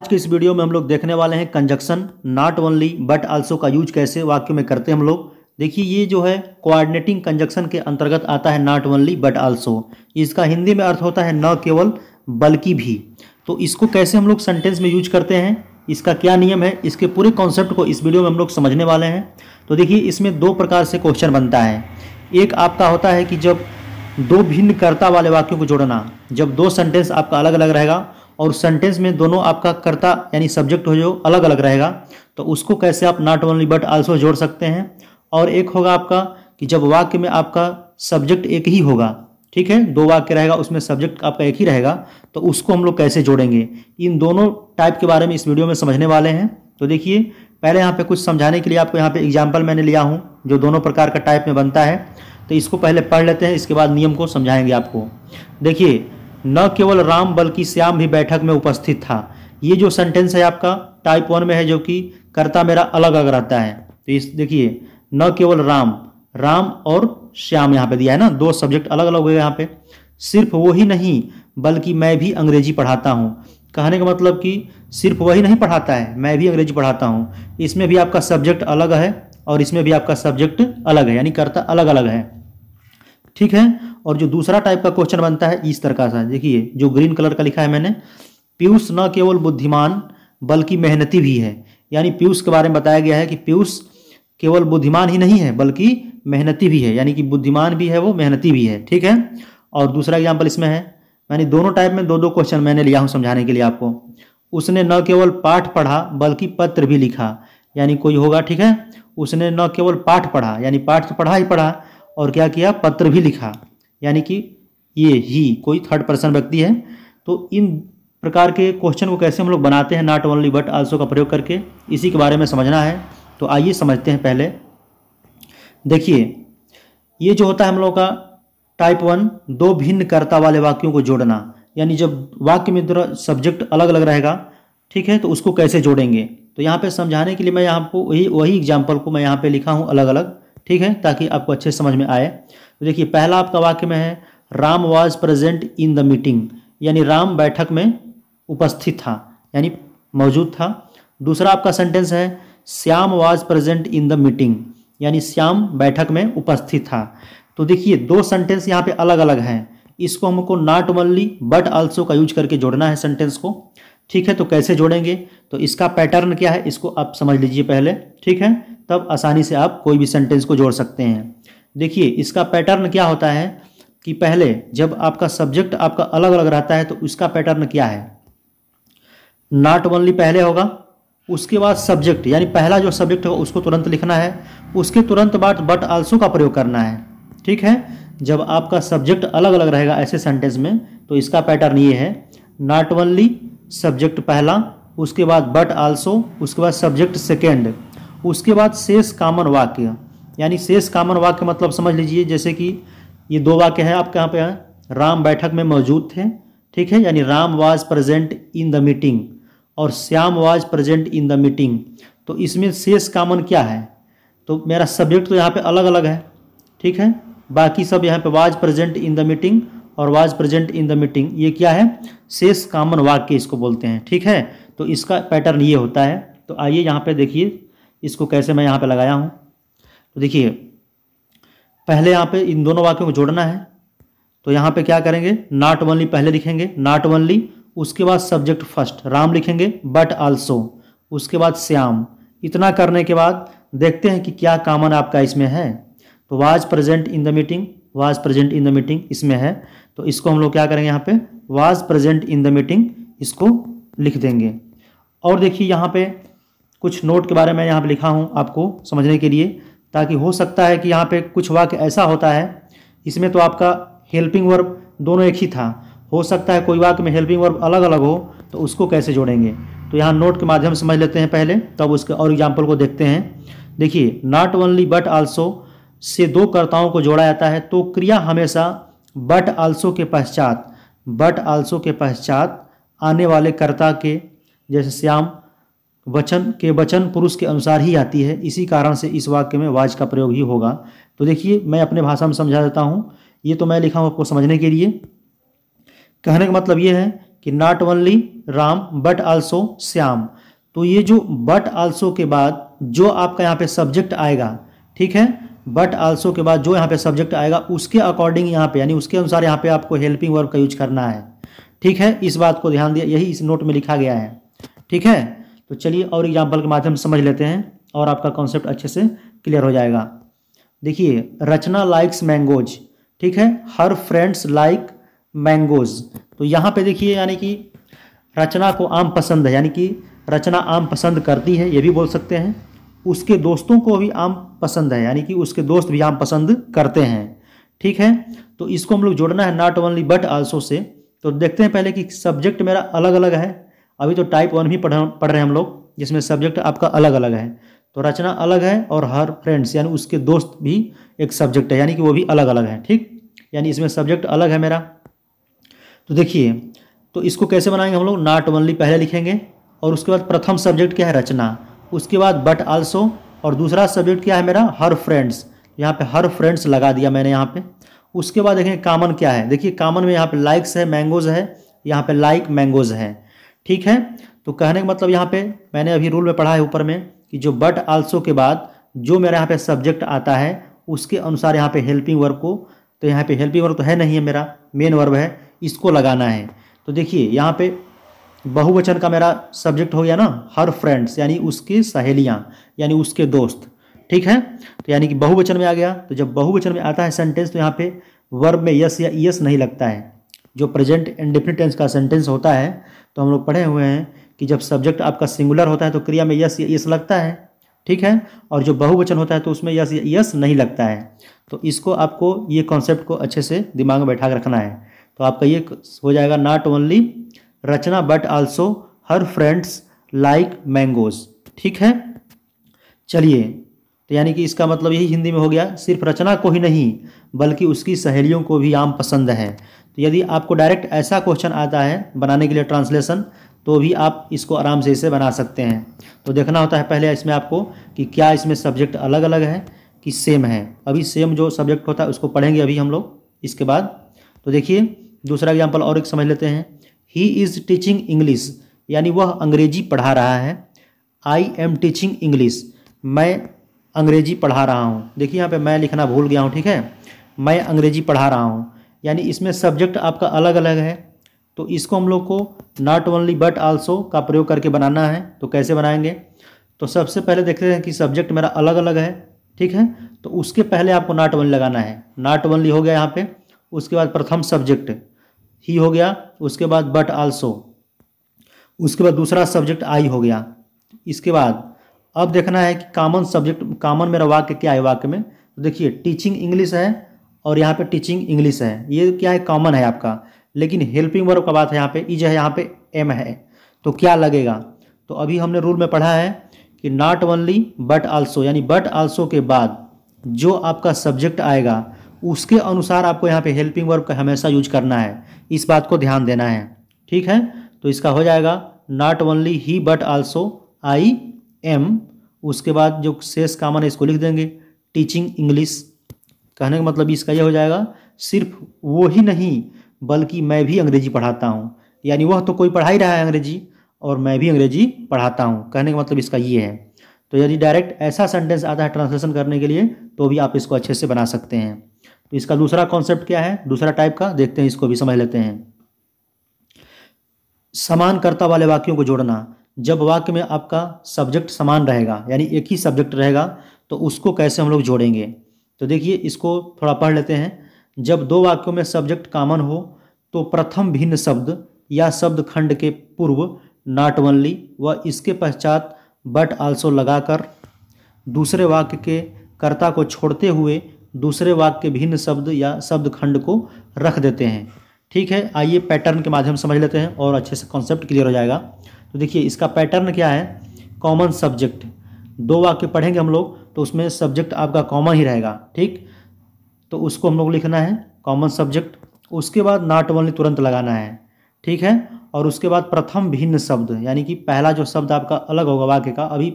आज के इस वीडियो में हम लोग देखने वाले हैं conjunction not only but also का यूज कैसे वाक्य में करते हैं हम लोग। देखिए ये जो है कोऑर्डिनेटिंग कंजक्शन के अंतर्गत आता है नॉट ओनली बट आल्सो। इसका हिंदी में अर्थ होता है न केवल बल्कि भी। तो इसको कैसे हम लोग सेंटेंस में यूज करते हैं, इसका क्या नियम है, इसके पूरे कॉन्सेप्ट को इस वीडियो में हम लोग समझने वाले हैं। तो देखिए इसमें दो प्रकार से क्वेश्चन बनता है। एक आपका होता है कि जब दो भिन्न कर्ता वाले वाक्यों को जोड़ना, जब दो सेंटेंस आपका अलग अलग रहेगा और सेंटेंस में दोनों आपका कर्ता यानी सब्जेक्ट हो जो अलग अलग रहेगा, तो उसको कैसे आप नॉट ओनली बट आल्सो जोड़ सकते हैं। और एक होगा आपका कि जब वाक्य में आपका सब्जेक्ट एक ही होगा, ठीक है, दो वाक्य रहेगा उसमें सब्जेक्ट आपका एक ही रहेगा, तो उसको हम लोग कैसे जोड़ेंगे। इन दोनों टाइप के बारे में इस वीडियो में समझने वाले हैं। तो देखिए पहले यहाँ पे कुछ समझाने के लिए आपको यहाँ पे एग्जाम्पल मैंने लिया हूँ जो दोनों प्रकार का टाइप में बनता है। तो इसको पहले पढ़ लेते हैं, इसके बाद नियम को समझाएंगे आपको। देखिए न केवल राम बल्कि श्याम भी बैठक में उपस्थित था। ये जो सेंटेंस है आपका टाइप 1 में है, जो कि कर्ता मेरा अलग अलग रहता है। तो इस देखिए न केवल राम, राम और श्याम यहाँ पे दिया है ना, दो सब्जेक्ट अलग अलग हुए यहाँ पे। सिर्फ वही नहीं बल्कि मैं भी अंग्रेजी पढ़ाता हूँ। कहने का मतलब कि सिर्फ वही नहीं पढ़ाता है, मैं भी अंग्रेजी पढ़ाता हूँ। इसमें भी आपका सब्जेक्ट अलग है और इसमें भी आपका सब्जेक्ट अलग है, यानी कर्ता अलग अलग है, ठीक है। और जो दूसरा टाइप का क्वेश्चन बनता है इस तरह का, देखिए जो ग्रीन कलर का लिखा है मैंने, पीयूष न केवल बुद्धिमान बल्कि मेहनती भी है। यानी पीयूष के बारे में बताया गया है कि पीयूष केवल बुद्धिमान ही नहीं है बल्कि मेहनती भी है, यानी कि बुद्धिमान भी है वो, मेहनती भी है, ठीक है। और दूसरा एग्जाम्पल इसमें है, यानी दोनों टाइप में दो दो क्वेश्चन मैंने लिया हूँ समझाने के लिए आपको। उसने न केवल पाठ पढ़ा बल्कि पत्र भी लिखा। यानी कोई होगा, ठीक है, उसने न केवल पाठ पढ़ा यानी पाठ तो पढ़ा ही पढ़ा और क्या किया, पत्र भी लिखा, यानी कि ये ही कोई थर्ड पर्सन व्यक्ति है। तो इन प्रकार के क्वेश्चन को कैसे हम लोग बनाते हैं नॉट ओनली बट आल्सो का प्रयोग करके, इसी के बारे में समझना है। तो आइए समझते हैं। पहले देखिए ये जो होता है हम लोग का टाइप 1, दो भिन्न कर्ता वाले वाक्यों को जोड़ना। यानी जब वाक्य में सब्जेक्ट अलग अलग रहेगा, ठीक है, तो उसको कैसे जोड़ेंगे। तो यहाँ पे समझाने के लिए मैं यहाँ को वही एग्जाम्पल को मैं यहाँ पे लिखा हूँ अलग अलग, ठीक है, ताकि आपको अच्छे समझ में आए। तो देखिए पहला आपका वाक्य में है Ram was present in the meeting, यानी राम बैठक में उपस्थित था यानी मौजूद था। दूसरा आपका सेंटेंस है Shyam was present in the meeting, यानी श्याम बैठक में उपस्थित था। तो देखिए दो सेंटेंस यहाँ पे अलग अलग हैं, इसको हमको नॉट ओनली बट आल्सो का यूज करके जोड़ना है सेंटेंस को, ठीक है। तो कैसे जोड़ेंगे, तो इसका पैटर्न क्या है इसको आप समझ लीजिए पहले, ठीक है, तब आसानी से आप कोई भी सेंटेंस को जोड़ सकते हैं। देखिए इसका पैटर्न क्या होता है कि पहले जब आपका सब्जेक्ट आपका अलग अलग रहता है तो उसका पैटर्न क्या है, नॉट ओनली पहले होगा, उसके बाद सब्जेक्ट यानी पहला जो सब्जेक्ट होगा उसको तुरंत लिखना है, उसके तुरंत बाद बट आल्सो का प्रयोग करना है, ठीक है। जब आपका सब्जेक्ट अलग अलग रहेगा ऐसे सेंटेंस में तो इसका पैटर्न ये है, नॉट ओनली सब्जेक्ट पहला, उसके बाद बट आल्सो, उसके बाद सब्जेक्ट सेकेंड, उसके बाद शेष कॉमन वाक्य। यानी शेष कॉमन वाक्य मतलब समझ लीजिए जैसे कि ये दो वाक्य हैं आपके यहाँ पे हैं, राम बैठक में मौजूद थे, ठीक है, यानी Ram was present in the meeting और Shyam was present in the meeting. तो इसमें शेष कॉमन क्या है, तो मेरा सब्जेक्ट तो यहाँ पे अलग अलग है, ठीक है, बाकी सब यहाँ पे was present in the meeting और was present in the meeting, ये क्या है, शेष कॉमन वाक्य इसको बोलते हैं, ठीक है। तो इसका पैटर्न ये होता है। तो आइए यहाँ पे देखिए इसको कैसे मैं यहाँ पे लगाया हूँ। तो देखिए पहले यहाँ पे इन दोनों वाक्यों को जोड़ना है, तो यहाँ पे क्या करेंगे, नॉट ओनली पहले लिखेंगे, नॉट ओनली, उसके बाद सब्जेक्ट फर्स्ट राम लिखेंगे, बट आल्सो, उसके बाद श्याम। इतना करने के बाद देखते हैं कि क्या कॉमन आपका इसमें है। तो was present in the meeting, was present in the meeting इसमें है, तो इसको हम लोग क्या करेंगे, यहाँ पे was present in the meeting इसको लिख देंगे। और देखिए यहाँ पे कुछ नोट के बारे में यहाँ पे लिखा हूँ आपको समझने के लिए, ताकि हो सकता है कि यहाँ पे कुछ वाक्य ऐसा होता है इसमें तो आपका हेल्पिंग वर्ब दोनों एक ही था, हो सकता है कोई वाक्य में हेल्पिंग वर्ब अलग अलग हो, तो उसको कैसे जोड़ेंगे। तो यहाँ नोट के माध्यम से समझ लेते हैं पहले, तब उसके और एग्जाम्पल को देखते हैं। देखिए not only but also say दो कर्ताओं को जोड़ा जाता है, तो क्रिया हमेशा बट आल्सो के पश्चात, बट आल्सो के पश्चात आने वाले कर्ता के, जैसे श्याम वचन पुरुष के अनुसार ही आती है, इसी कारण से इस वाक्य में वाज का प्रयोग ही होगा। तो देखिए मैं अपने भाषा में समझा देता हूँ, ये तो मैं लिखा हूँ आपको समझने के लिए। कहने का मतलब ये है कि not only Ram but also Shyam. तो ये जो बट आल्सो के बाद जो आपका यहाँ पे सब्जेक्ट आएगा, ठीक है, बट आल्सो के बाद जो यहाँ पे सब्जेक्ट आएगा उसके अकॉर्डिंग यहाँ पे यानी उसके अनुसार यहाँ पे आपको हेल्पिंग वर्ब का यूज करना है। ठीक है, इस बात को ध्यान दिया, यही इस नोट में लिखा गया है। ठीक है, तो चलिए और एग्जाम्पल के माध्यम से समझ लेते हैं और आपका कॉन्सेप्ट अच्छे से क्लियर हो जाएगा। देखिए, रचना लाइक्स मैंगोज, ठीक है, हर फ्रेंड्स लाइक मैंगोज। तो यहाँ पे देखिए यानी कि रचना को आम पसंद है, यानी कि रचना आम पसंद करती है, ये भी बोल सकते हैं। उसके दोस्तों को भी आम पसंद है, यानी कि उसके दोस्त भी आम पसंद करते हैं। ठीक है, तो इसको हम लोग जोड़ना है not only but also say. तो देखते हैं पहले कि सब्जेक्ट मेरा अलग अलग है। अभी तो टाइप 1 भी पढ़ रहे हैं हम लोग, जिसमें सब्जेक्ट आपका अलग अलग है। तो रचना अलग है और हर फ्रेंड्स यानी उसके दोस्त भी एक सब्जेक्ट है, यानी कि वो भी अलग अलग है। ठीक, यानी इसमें सब्जेक्ट अलग है मेरा। तो देखिए, तो इसको कैसे बनाएंगे हम लोग, नॉट ओनली पहले लिखेंगे और उसके बाद प्रथम सब्जेक्ट क्या है, रचना, उसके बाद बट आल्सो और दूसरा सब्जेक्ट क्या है मेरा, हर फ्रेंड्स। यहाँ पे हर फ्रेंड्स लगा दिया मैंने यहाँ पे। उसके बाद देखेंगे कॉमन क्या है, देखिए कॉमन में यहाँ पे लाइक्स है, मैंगोज है, यहाँ पे लाइक मैंगोज है। ठीक है, तो कहने का मतलब यहाँ पे मैंने अभी रूल में पढ़ा है ऊपर में कि जो बट आल्सो के बाद जो मेरा यहाँ पे सब्जेक्ट आता है उसके अनुसार यहाँ पे हेल्पिंग वर्ब को, तो यहाँ पे हेल्पिंग वर्ब तो है नहीं है, मेरा मेन वर्ब है, इसको लगाना है। तो देखिए यहाँ पे बहुवचन का मेरा सब्जेक्ट हो गया ना, हर फ्रेंड्स यानी उसकी सहेलियाँ यानी उसके दोस्त। ठीक है, तो यानी कि बहुवचन में आ गया। तो जब बहुवचन में आता है सेंटेंस तो यहाँ पे वर्ब में यस या ईएस नहीं लगता है। जो प्रेजेंट इंडेफिनिट टेंस का सेंटेंस होता है तो हम लोग पढ़े हुए हैं कि जब सब्जेक्ट आपका सिंगुलर होता है तो क्रिया में यस या ईएस लगता है। ठीक है, और जो बहुवचन होता है तो उसमें यस या ईएस नहीं लगता है। तो इसको आपको ये कॉन्सेप्ट को अच्छे से दिमाग में बैठा कर रखना है। तो आपका ये हो जाएगा not only Rachna but also her friends like mangoes. ठीक है, चलिए, तो यानी कि इसका मतलब यही हिंदी में हो गया, सिर्फ रचना को ही नहीं बल्कि उसकी सहेलियों को भी आम पसंद है। तो यदि आपको डायरेक्ट ऐसा क्वेश्चन आता है बनाने के लिए ट्रांसलेशन, तो भी आप इसको आराम से इसे बना सकते हैं। तो देखना होता है पहले इसमें आपको कि क्या इसमें सब्जेक्ट अलग अलग है कि सेम है। अभी सेम जो सब्जेक्ट होता है उसको पढ़ेंगे अभी हम लोग इसके बाद। तो देखिए दूसरा एग्जाम्पल और एक समझ लेते हैं। ही इज़ टीचिंग इंग्लिश, यानी वह अंग्रेजी पढ़ा रहा है। आई एम टीचिंग इंग्लिश, मैं अंग्रेजी पढ़ा रहा हूँ। देखिए यहाँ पे मैं लिखना भूल गया हूँ। ठीक है, मैं अंग्रेजी पढ़ा रहा हूँ, यानी इसमें सब्जेक्ट आपका अलग अलग है। तो इसको हम लोग को नॉट ओनली बट आल्सो का प्रयोग करके बनाना है। तो कैसे बनाएंगे, तो सबसे पहले देखते हैं कि सब्जेक्ट मेरा अलग अलग है। ठीक है, तो उसके पहले आपको नॉट ओनली लगाना है। नॉट ओनली हो गया यहाँ पे, उसके बाद प्रथम सब्जेक्ट ही हो गया, उसके बाद बट आल्सो, उसके बाद दूसरा सब्जेक्ट आई हो गया। इसके बाद अब देखना है कि कॉमन सब्जेक्ट, कॉमन मेरा वाक्य क्या है वाक्य में। तो देखिए टीचिंग इंग्लिश है और यहाँ पे टीचिंग इंग्लिश है, ये क्या है, कॉमन है आपका। लेकिन हेल्पिंग वर्ब का बात है, यहाँ पे इज है, यहाँ पे एम है, तो क्या लगेगा। तो अभी हमने रूल में पढ़ा है कि नॉट ओनली बट आल्सो, यानी बट आल्सो के बाद जो आपका सब्जेक्ट आएगा उसके अनुसार आपको यहाँ पे हेल्पिंग वर्ब का हमेशा यूज करना है। इस बात को ध्यान देना है। ठीक है, तो इसका हो जाएगा not only he but also I am, उसके बाद जो शेष कॉमन है इसको लिख देंगे, टीचिंग इंग्लिश। कहने का मतलब इसका ये हो जाएगा सिर्फ वो ही नहीं बल्कि मैं भी अंग्रेजी पढ़ाता हूँ, यानी वह तो कोई पढ़ा ही रहा है अंग्रेजी और मैं भी अंग्रेजी पढ़ाता हूँ। कहने का मतलब इसका ये है। तो यदि डायरेक्ट ऐसा सेंटेंस आता है ट्रांसलेशन करने के लिए तो भी आप इसको अच्छे से बना सकते हैं। तो इसका दूसरा कॉन्सेप्ट क्या है, दूसरा टाइप का देखते हैं, इसको भी समझ लेते हैं। समान कर्ता वाले वाक्यों को जोड़ना। जब वाक्य में आपका सब्जेक्ट समान रहेगा यानी एक ही सब्जेक्ट रहेगा तो उसको कैसे हम लोग जोड़ेंगे। तो देखिए इसको थोड़ा पढ़ लेते हैं। जब दो वाक्यों में सब्जेक्ट कॉमन हो तो प्रथम भिन्न शब्द या शब्द खंड के पूर्व नॉट ओनली व इसके पश्चात बट आल्सो लगाकर दूसरे वाक्य के कर्ता को छोड़ते हुए दूसरे वाक्य के भिन्न शब्द या शब्द खंड को रख देते हैं। ठीक है, आइए पैटर्न के माध्यम से समझ लेते हैं और अच्छे से कॉन्सेप्ट क्लियर हो जाएगा। तो देखिए इसका पैटर्न क्या है, कॉमन सब्जेक्ट, दो वाक्य पढ़ेंगे हम लोग तो उसमें सब्जेक्ट आपका कॉमन ही रहेगा। ठीक, तो उसको हम लोग लिखना है कॉमन सब्जेक्ट, उसके बाद नॉट ओनली तुरंत लगाना है। ठीक है, और उसके बाद प्रथम भिन्न शब्द, यानी कि पहला जो शब्द आपका अलग होगा वाक्य का, अभी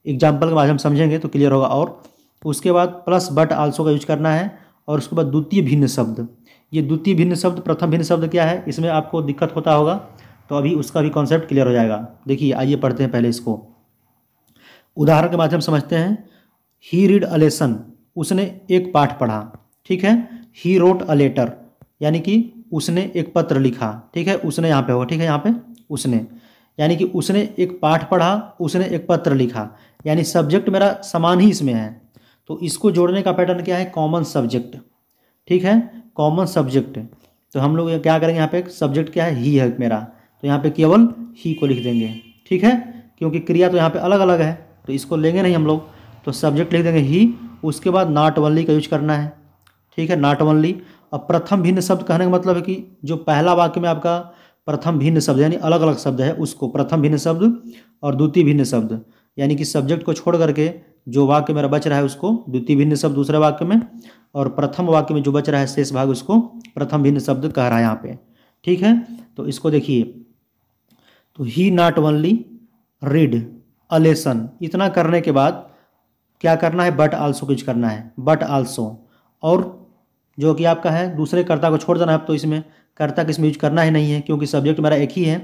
एग्जाम्पल के माध्यम समझेंगे तो क्लियर होगा। और उसके बाद प्लस बट आल्सो का यूज करना है और उसके बाद द्वितीय भिन्न शब्द। ये द्वितीय भिन्न शब्द, प्रथम भिन्न शब्द क्या है, इसमें आपको दिक्कत होता होगा तो अभी उसका भी कॉन्सेप्ट क्लियर हो जाएगा। देखिए आइए पढ़ते हैं पहले इसको, उदाहरण के माध्यम से समझते हैं। ही रीड अ लेसन, उसने एक पाठ पढ़ा, ठीक है। ही रोट अ लेटर, यानी कि उसने एक पत्र लिखा, ठीक है। उसने यहाँ पे होगा, ठीक है, यहाँ पे उसने, यानी कि उसने एक पाठ पढ़ा, उसने एक पत्र लिखा, यानी सब्जेक्ट मेरा समान ही इसमें है। तो इसको जोड़ने का पैटर्न क्या है, कॉमन सब्जेक्ट, ठीक है, कॉमन सब्जेक्ट। तो हम लोग क्या करेंगे, यहाँ पे सब्जेक्ट क्या है, ही है मेरा, तो यहाँ पे केवल ही को लिख देंगे, ठीक है, क्योंकि क्रिया तो यहाँ पे अलग अलग है तो इसको लेंगे नहीं हम लोग, तो सब्जेक्ट लिख देंगे ही। उसके बाद नॉट ओनली का यूज करना है, ठीक है, नॉट ओनली। अब प्रथम भिन्न शब्द कहने का मतलब है कि जो पहला वाक्य में आपका प्रथम भिन्न शब्द यानी अलग अलग शब्द है उसको प्रथम भिन्न शब्द और द्वितीय भिन्न शब्द, यानी कि सब्जेक्ट को छोड़ करके जो वाक्य मेरा बच रहा है उसको द्वितीय भिन्न शब्द दूसरे वाक्य में, और प्रथम वाक्य में जो बच रहा है शेष भाग उसको प्रथम भिन्न शब्द कह रहा है यहाँ पे, ठीक है। तो इसको देखिए, तो he not only read a lesson, इतना करने के बाद क्या करना है, बट आल्सो कुछ करना है, बट आल्सो, और जो कि आपका है दूसरे कर्ता को छोड़ देना है। तो इसमें कर्ता किसमें यूज करना ही नहीं है क्योंकि सब्जेक्ट मेरा एक ही है।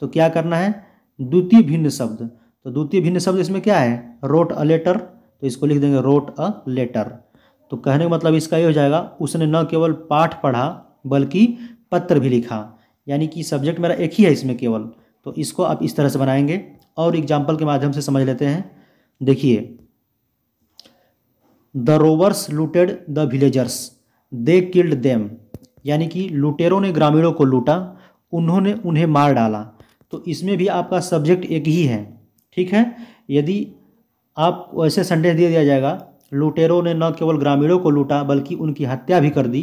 तो क्या करना है, द्वितीय भिन्न शब्द, तो द्वितीय भिन्न शब्द इसमें क्या है, रोट अ लेटर, तो इसको लिख देंगे रोट अ लेटर। तो कहने का मतलब इसका ये हो जाएगा, उसने न केवल पाठ पढ़ा बल्कि पत्र भी लिखा, यानी कि सब्जेक्ट मेरा एक ही है इसमें केवल। तो इसको आप इस तरह से बनाएंगे और एग्जाम्पल के माध्यम से समझ लेते हैं। देखिए, the robbers looted the villagers, they killed them, यानी कि लुटेरों ने ग्रामीणों को लूटा, उन्होंने उन्हें मार डाला। तो इसमें भी आपका सब्जेक्ट एक ही है, ठीक है। यदि आप ऐसे सेंटेंस दे दिया जाएगा, लुटेरों ने न केवल ग्रामीणों को लूटा बल्कि उनकी हत्या भी कर दी,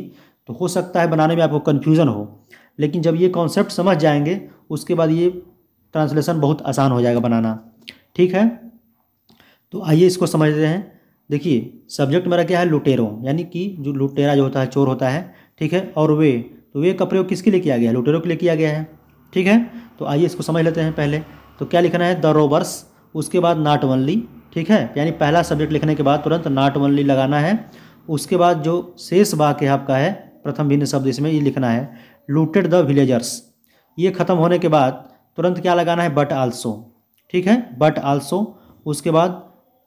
तो हो सकता है बनाने में आपको कन्फ्यूज़न हो, लेकिन जब ये कॉन्सेप्ट समझ जाएंगे उसके बाद ये ट्रांसलेशन बहुत आसान हो जाएगा बनाना, ठीक है। तो आइए इसको समझते हैं। देखिए, सब्जेक्ट मेरा क्या है, लुटेरों, यानी कि जो लुटेरा जो होता है चोर होता है, ठीक है। और वे, तो वे का प्रयोग किसके लिए किया गया है, लुटेरों के लिए किया गया है, ठीक है। तो आइए इसको समझ लेते हैं पहले। तो क्या लिखना है, द रोवर्स, उसके बाद नॉट ओनली, ठीक है, यानी पहला सब्जेक्ट लिखने के बाद तुरंत नॉट ओनली लगाना है। उसके बाद जो शेष वाक्य आपका है प्रथम भिन्न शब्द इसमें ये लिखना है, लूटेड द विलेजर्स, ये खत्म होने के बाद तुरंत क्या लगाना है, बट आल्सो, ठीक है, बट आल्सो। उसके बाद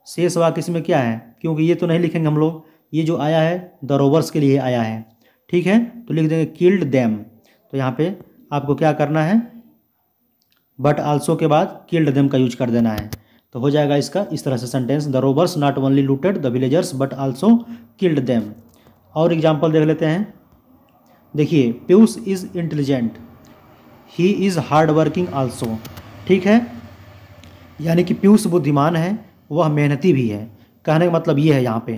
शेष वाक्य इसमें क्या है, क्योंकि ये तो नहीं लिखेंगे हम लोग, ये जो आया है द रोवर्स के लिए आया है, ठीक है, तो लिख देंगे किल्ड देम। तो यहाँ पे आपको क्या करना है, बट आल्सो के बाद किल्ड देम का यूज कर देना है। तो हो जाएगा इसका इस तरह से sentence, the robbers not only looted the villagers but also killed them. और एग्जाम्पल देख लेते हैं। देखिए, Piyush is intelligent, he is hard working also, ठीक है, यानी कि पीयूष बुद्धिमान है, वह मेहनती भी है, कहने का मतलब ये है यहाँ पे।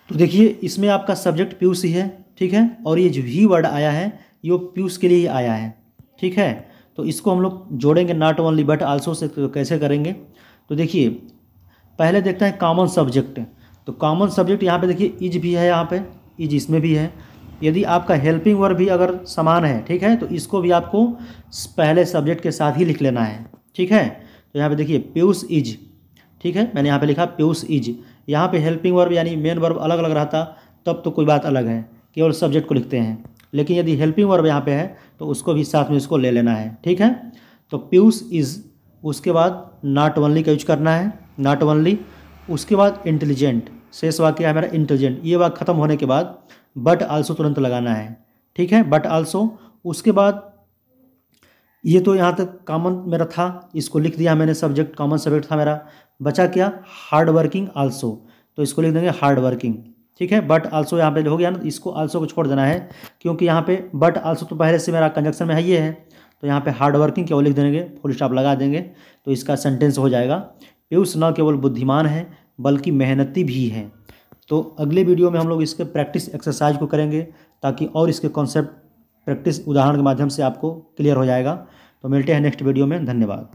तो देखिए, इसमें आपका सब्जेक्ट पीयूष ही है, ठीक है, और ये जो ही वर्ड आया है ये पीयूष के लिए ही आया है, ठीक है। तो इसको हम लोग जोड़ेंगे not only but also say, तो कैसे करेंगे। तो देखिए, पहले देखते हैं कॉमन सब्जेक्ट। तो कॉमन सब्जेक्ट यहाँ पे देखिए इज भी है, यहाँ पे इज इसमें भी है। यदि आपका हेल्पिंग वर्ब भी अगर समान है, ठीक है, तो इसको भी आपको पहले सब्जेक्ट के साथ ही लिख लेना है, ठीक है। तो यहाँ पे देखिए पीयूष इज, ठीक है, मैंने यहाँ पे लिखा पीयूष इज। यहाँ पे हेल्पिंग वर्ब यानी मेन वर्ब अलग अलग रहता तब तो कोई बात अलग है, केवल सब्जेक्ट को लिखते हैं, लेकिन यदि हेल्पिंग वर्ब यहाँ पे है तो उसको भी साथ में इसको ले लेना है, ठीक है। तो पीयूष इज, उसके बाद नॉट ओनली का यूज करना है, नॉट ओनली। उसके बाद इंटेलिजेंट, शेष वाक्य है मेरा इंटेलिजेंट, ये वाक्य खत्म होने के बाद बट आल्सो तुरंत लगाना है, ठीक है, बट आल्सो। उसके बाद ये तो यहाँ तक कॉमन मेरा था, इसको लिख दिया मैंने, सब्जेक्ट कॉमन सब्जेक्ट था मेरा, बचा क्या, हार्ड वर्किंग आल्सो, तो इसको लिख देंगे हार्ड वर्किंग, ठीक है। बट आल्सो यहाँ पे हो गया ना, इसको आल्सो को छोड़ देना है क्योंकि यहाँ पे बट आल्सो तो पहले से मेरा कंजक्शन में है ये है, तो यहाँ पे हार्ड वर्किंग केवल लिख देंगे, फुल स्टॉप लगा देंगे, तो इसका सेंटेंस हो जाएगा, पीयूष न केवल बुद्धिमान है बल्कि मेहनती भी है। तो अगले वीडियो में हम लोग इसके प्रैक्टिस एक्सरसाइज को करेंगे ताकि और इसके कॉन्सेप्ट प्रैक्टिस उदाहरण के माध्यम से आपको क्लियर हो जाएगा। तो मिलते हैं नेक्स्ट वीडियो में, धन्यवाद।